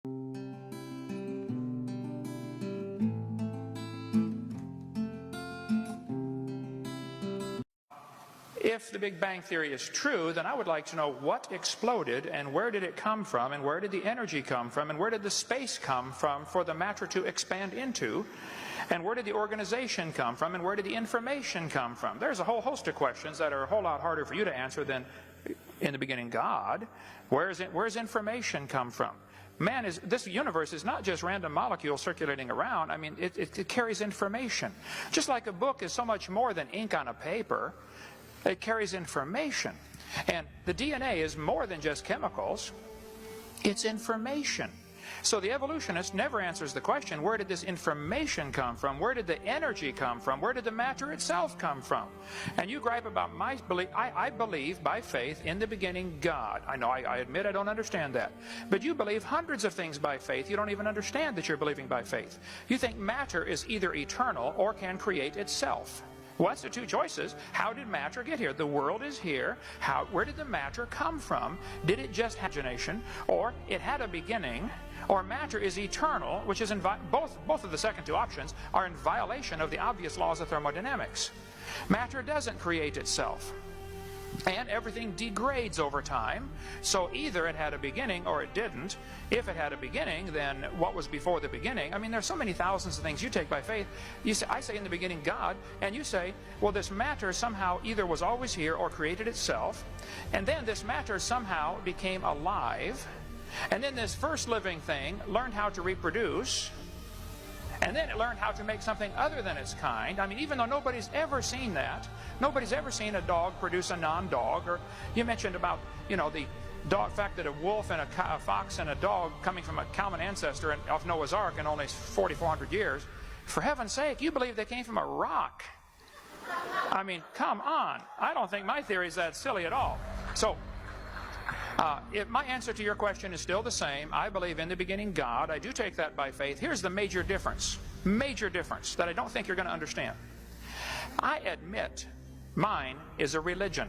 If the Big Bang Theory is true, then I would like to know what exploded and where did it come from and where did the energy come from and where did the space come from for the matter to expand into, and where did the organization come from and where did the information come from? There's a whole host of questions that are a whole lot harder for you to answer than in the beginning God. Where's information come from? This universe is not just random molecules circulating around. I mean, it carries information. Just like a book is so much more than ink on a paper. It carries information. And the DNA is more than just chemicals. It's information. So the evolutionist never answers the question, where did this information come from? Where did the energy come from? Where did the matter itself come from? And you gripe about my belief. I believe by faith in the beginning God. I know, I admit I don't understand that. But you believe hundreds of things by faith. You don't even understand that you're believing by faith. You think matter is either eternal or can create itself. What's the two choices? How did matter get here? The world is here. Where did the matter come from? Did it just have imagination? Or it had a beginning? Or matter is eternal, which is both of the second two options are in violation of the obvious laws of thermodynamics. Matter doesn't create itself. And everything degrades over time. So either it had a beginning or it didn't. If it had a beginning, then what was before the beginning? I mean, there's so many thousands of things you take by faith. I say in the beginning God, and you say, well, this matter somehow either was always here or created itself. And then this matter somehow became alive. And then this first living thing learned how to reproduce. And then it learned how to make something other than its kind. I mean, even though nobody's ever seen that, nobody's ever seen a dog produce a non-dog. Or you mentioned about, you know, the fact that a wolf and a fox and a dog coming from a common ancestor of Noah's Ark in only 4,400 years. For heaven's sake, you believe they came from a rock. I mean, come on. I don't think my theory is that silly at all. So, my answer to your question is still the same. I believe in the beginning God. I do take that by faith. Here's the major difference that I don't think you're going to understand. I admit mine is a religion.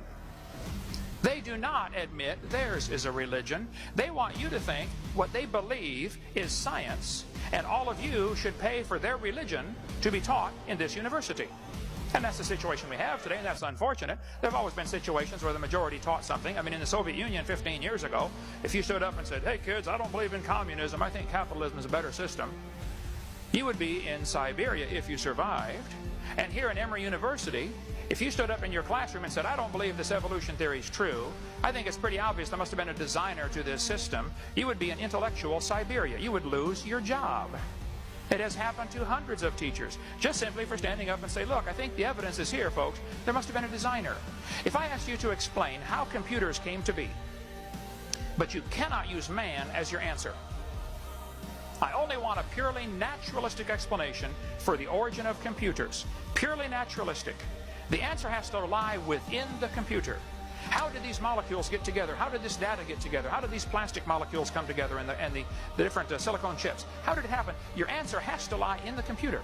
They do not admit theirs is a religion. They want you to think what they believe is science, and all of you should pay for their religion to be taught in this university. And that's the situation we have today, and that's unfortunate. There have always been situations where the majority taught something. I mean, in the Soviet Union 15 years ago, if you stood up and said, hey kids, I don't believe in communism, I think capitalism is a better system, you would be in Siberia if you survived. And here in Emory University, if you stood up in your classroom and said, I don't believe this evolution theory is true, I think it's pretty obvious there must have been a designer to this system, you would be in intellectual Siberia. You would lose your job. It has happened to hundreds of teachers, just simply for standing up and say, look, I think the evidence is here, folks. There must have been a designer. If I asked you to explain how computers came to be, but you cannot use man as your answer, I only want a purely naturalistic explanation for the origin of computers. Purely naturalistic. The answer has to lie within the computer. How did these molecules get together? How did this data get together? How did these plastic molecules come together and the different silicone chips? How did it happen? Your answer has to lie in the computer.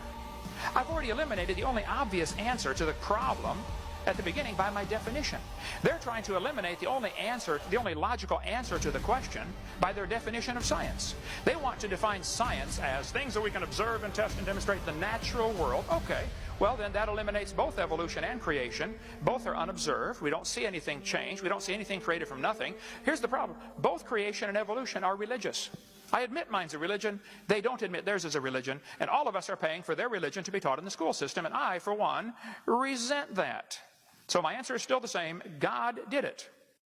I've already eliminated the only obvious answer to the problem at the beginning by my definition. They're trying to eliminate the only logical answer to the question by their definition of science. They want to define science as things that we can observe and test and demonstrate in the natural world. Okay, well then that eliminates both evolution and creation. Both are unobserved. We don't see anything change. We don't see anything created from nothing. Here's the problem. Both creation and evolution are religious. I admit mine's a religion. They don't admit theirs is a religion. And all of us are paying for their religion to be taught in the school system. And I, for one, resent that. So my answer is still the same. God did it.